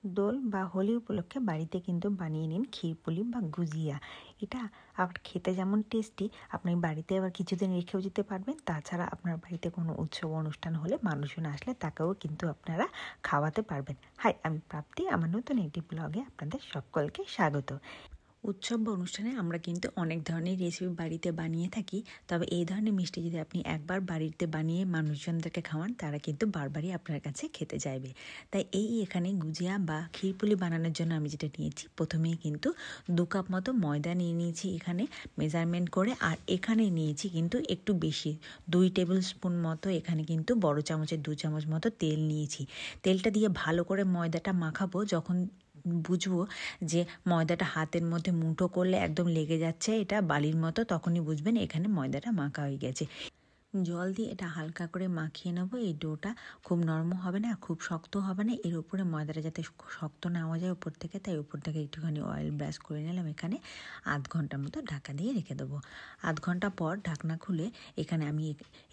দোল বা হোলি উপলক্ষে বাড়িতে কিন্তু বানিয়ে নিন ক্ষীরপুলি বা গুজিয়া। এটা আবার খেতে যেমন টেস্টি, আপনি বাড়িতে আবার কিছুদিন রেখেও যেতে পারবেন। তাছাড়া আপনার বাড়িতে কোনো উৎসব অনুষ্ঠান হলে মানুষজন আসলে তাকেও কিন্তু আপনারা খাওয়াতে পারবেন। হাই, আমি প্রাপ্তি, আমার নতুন একটি ব্লগে আপনাদের সকলকে স্বাগত। উৎসব বা অনুষ্ঠানে আমরা কিন্তু অনেক ধরনের রেসিপি বাড়িতে বানিয়ে থাকি, তবে এই ধরনের মিষ্টি যদি আপনি একবার বাড়িতে বানিয়ে মানুষজনদেরকে খাওয়ান, তারা কিন্তু বারবারই আপনার কাছে খেতে চাইবে। তাই এখানে গুজিয়া বা ক্ষীরপুলি বানানোর জন্য আমি যেটা নিয়েছি, প্রথমেই কিন্তু 2 কাপ মতো ময়দা নিয়ে নিয়েছি এখানে মেজারমেন্ট করে। আর এখানে নিয়েছি কিন্তু একটু বেশি, 2 টেবিল স্পুন মতো এখানে কিন্তু বড় চামচের 2 চামচ মতো তেল নিয়েছি। তেলটা দিয়ে ভালো করে ময়দাটা মাখাবো। যখন বুঝবো যে ময়দাটা হাতের মধ্যে মুঠো করলে একদম লেগে যাচ্ছে, এটা বালির মতো, তখনই বুঝবেন এখানে ময়দাটা মাখা হয়ে গেছে। জল দিয়ে এটা হালকা করে মাখিয়ে নেবো। এই ডোটা খুব নরম হবে না, খুব শক্ত হবে না। এর উপরে ময়দাটা যাতে শক্ত না হয়ে যায় উপর থেকে, তাই উপর থেকে একটুখানি অয়েল ব্রাশ করে নিলাম। এখানে 1/2 ঘন্টার মতো ঢাকা দিয়ে রেখে দেবো। 1/2 ঘন্টা পর ঢাকনা খুলে এখানে আমি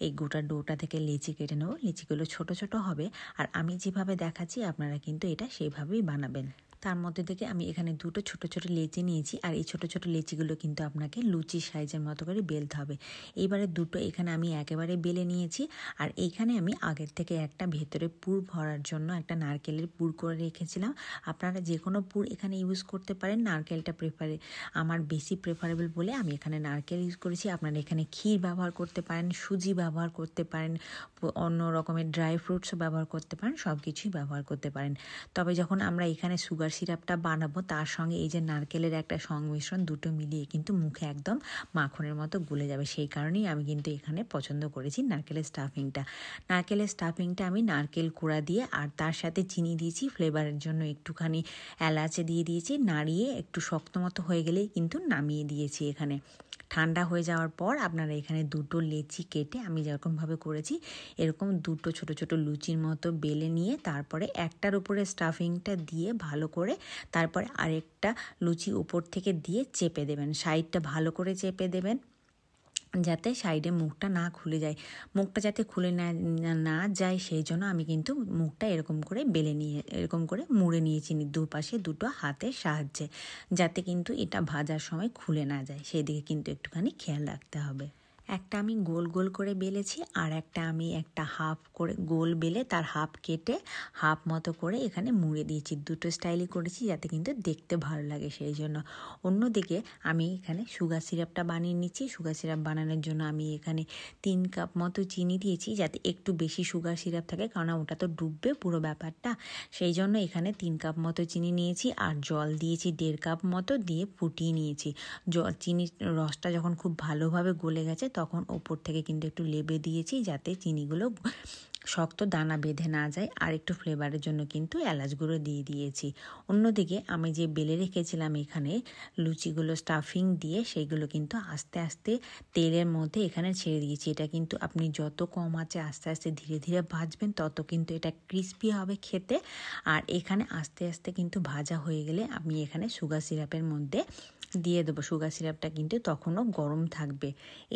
এই গোটা ডোটা থেকে লেচি কেটে নেবো। লেচিগুলো ছোট ছোট হবে, আর আমি যেভাবে দেখাচ্ছি আপনারা কিন্তু এটা সেইভাবেই বানাবেন। তার মধ্যে থেকে আমি এখানে 2টো ছোট ছোট লেচি নিয়েছি, আর এই ছোট ছোট লেচিগুলো কিন্তু আপনাকে লুচি সাইজের মতো করে বেলতে হবে। এইবারে 2টো এখানে আমি একেবারে বেলে নিয়েছি। আর এইখানে আমি আগের থেকে একটা ভেতরে পুর ভরার জন্য একটা নারকেলের পুর করে রেখেছিলাম। আপনারা যে কোনো পুর এখানে ইউজ করতে পারেন, নারকেলটা আমার বেশি প্রেফারেবল বলে আমি এখানে নারকেল ইউজ করেছি। আপনারা এখানে ক্ষীর ব্যবহার করতে পারেন, সুজি ব্যবহার করতে পারেন, অন্য রকমের ড্রাই ফ্রুটসও ব্যবহার করতে পারেন, সব কিছুই ব্যবহার করতে পারেন। তবে যখন আমরা এখানে সুগার সিরাপটা বানাবো, তার সঙ্গে এই যে নারকেলের একটা সংমিশ্রণ, দুটো মিলিয়ে কিন্তু মুখে একদম মাখনের মতো গুলে যাবে। সেই কারণেই আমি কিন্তু এখানে পছন্দ করেছি নারকেলের স্টাফিংটা। নারকেলের স্টাফিংটা আমি নারকেল কোড়া দিয়ে আর তার সাথে চিনি দিয়েছি, ফ্লেভারের জন্য একটুখানি এলাচে দিয়ে দিয়েছি। নাড়িয়ে একটু শক্ত মতো হয়ে গেলেই কিন্তু নামিয়ে দিয়েছি। এখানে ঠান্ডা হয়ে যাওয়ার পর আপনারা এখানে 2টো লেচি কেটে আমি যেরকমভাবে করেছি এরকম 2টো ছোট ছোট লুচির মতো বেলে নিয়ে তারপরে একটার উপরে স্টাফিংটা দিয়ে ভালো করে, তারপরে আরেকটা লুচি উপর থেকে দিয়ে চেপে দেবেন। সাইডটা ভালো করে চেপে দেবেন যাতে সাইডে মুখটা না খুলে যায়। মুখটা যাতে খুলে না যায় সেই জন্য আমি কিন্তু মুখটা এরকম করে এরকম করে মুড়ে নিয়েছি দুপাশে 2টো হাতের সাহায্যে, যাতে কিন্তু এটা ভাজার সময় খুলে না যায়। সেই দিকে কিন্তু একটুখানি খেয়াল রাখতে হবে। একটা আমি গোল গোল করে বেলেছি, আর একটা আমি একটা হাফ করে গোল বেলে তার হাফ কেটে হাফ মতো করে এখানে মুড়ে দিয়েছি। 2টো স্টাইলই করেছি যাতে কিন্তু দেখতে ভালো লাগে সেই জন্য। অন্যদিকে আমি এখানে সুগার সিরাপটা বানিয়ে নিচ্ছি। সুগার সিরাপ বানানোর জন্য আমি এখানে 3 কাপ মতো চিনি দিয়েছি, যাতে একটু বেশি সুগার সিরাপ থাকে, কারণ ওটা তো ডুববে পুরো ব্যাপারটা। সেই জন্য এখানে 3 কাপ মতো চিনি নিয়েছি, আর জল দিয়েছি 1.5 কাপ মতো, দিয়ে ফুটিয়ে নিয়েছি। চিনির রসটা যখন খুব ভালোভাবে গলে গেছে তখন ওপর থেকে কিন্তু একটু লেবে দিয়েছি, যাতে চিনিগুলো শক্ত দানা বেঁধে না যায়। আর একটু ফ্লেভারের জন্য কিন্তু এলাচ গুঁড়ো দিয়ে দিয়েছি। অন্যদিকে আমি যে বেলে রেখেছিলাম এখানে লুচিগুলো স্টাফিং দিয়ে, সেইগুলো কিন্তু আস্তে আস্তে তেলের মধ্যে এখানে ছেড়ে দিয়েছি। এটা কিন্তু আপনি যত কম আঁচে আস্তে আস্তে ধীরে ধীরে ভাজবেন, তত কিন্তু এটা ক্রিস্পি হবে খেতে। আর এখানে আস্তে আস্তে কিন্তু ভাজা হয়ে গেলে আমি এখানে সুগার সিরাপের মধ্যে দিয়ে দেবো। সুগার সিরাপটা কিন্তু তখনও গরম থাকবে।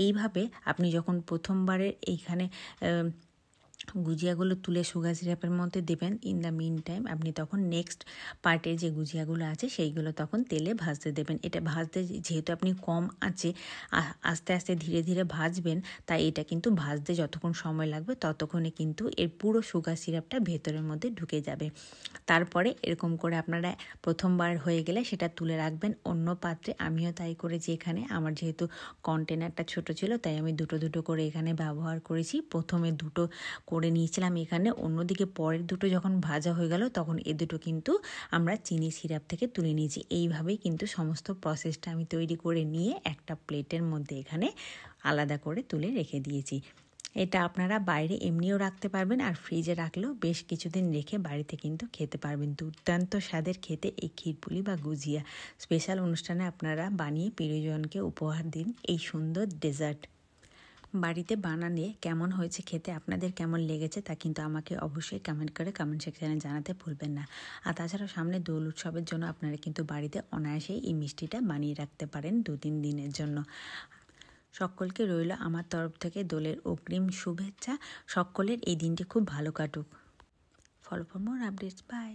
এইভাবে আপনি যখন প্রথমবারের এইখানে গুজিয়াগুলো তুলে সুগার সিরাপের মধ্যে দেবেন, ইন দ্য মিন টাইম আপনি তখন নেক্সট পার্টে যে গুজিয়াগুলো আছে সেইগুলো তখন তেলে ভাজতে দেবেন। এটা ভাজতে যেহেতু আপনি কম আঁচে আস্তে আস্তে ধীরে ধীরে ভাজবেন, তাই এটা কিন্তু ভাজতে যতক্ষণ সময় লাগবে ততক্ষণে কিন্তু এর পুরো সুগার সিরাপটা ভেতরের মধ্যে ঢুকে যাবে। তারপরে এরকম করে আপনারা প্রথমবার হয়ে গেলে সেটা তুলে রাখবেন অন্য পাত্রে। আমিও তাই করেছি। এখানে আমার যেহেতু কন্টেনারটা ছোট ছিল, তাই আমি 2টো করে এখানে ব্যবহার করেছি। প্রথমে 2টো করে নিয়েছিলাম এখানে, অন্যদিকে পরের 2টো যখন ভাজা হয়ে গেল তখন এ 2টো কিন্তু আমরা চিনি সিরাপ থেকে তুলে নিয়েছি। এইভাবেই কিন্তু সমস্ত প্রসেসটা আমি তৈরি করে নিয়ে একটা প্লেটের মধ্যে এখানে আলাদা করে তুলে রেখে দিয়েছি। এটা আপনারা বাইরে এমনিও রাখতে পারবেন, আর ফ্রিজে রাখলেও বেশ কিছুদিন রেখে বাড়িতে কিন্তু খেতে পারবেন। দুর্দান্ত স্বাদের খেতে এই ক্ষীরপুলি বা গুজিয়া। স্পেশাল অনুষ্ঠানে আপনারা বানিয়ে প্রিয়জনকে উপহার দিন এই সুন্দর ডেজার্ট। বাড়িতে বানালে কেমন হয়েছে খেতে, আপনাদের কেমন লেগেছে তা কিন্তু আমাকে অবশ্যই কমেন্ট সেকশানে জানাতে ভুলবেন না। আর তাছাড়াও সামনে দোল উৎসবের জন্য আপনারা কিন্তু বাড়িতে অনায়াসেই এই মিষ্টিটা বানিয়ে রাখতে পারেন 2-3 দিনের জন্য। সকলকে রইল আমার তরফ থেকে দোলের অগ্রিম শুভেচ্ছা। সকলের এই দিনটি খুব ভালো কাটুক। Follow for more updates. By.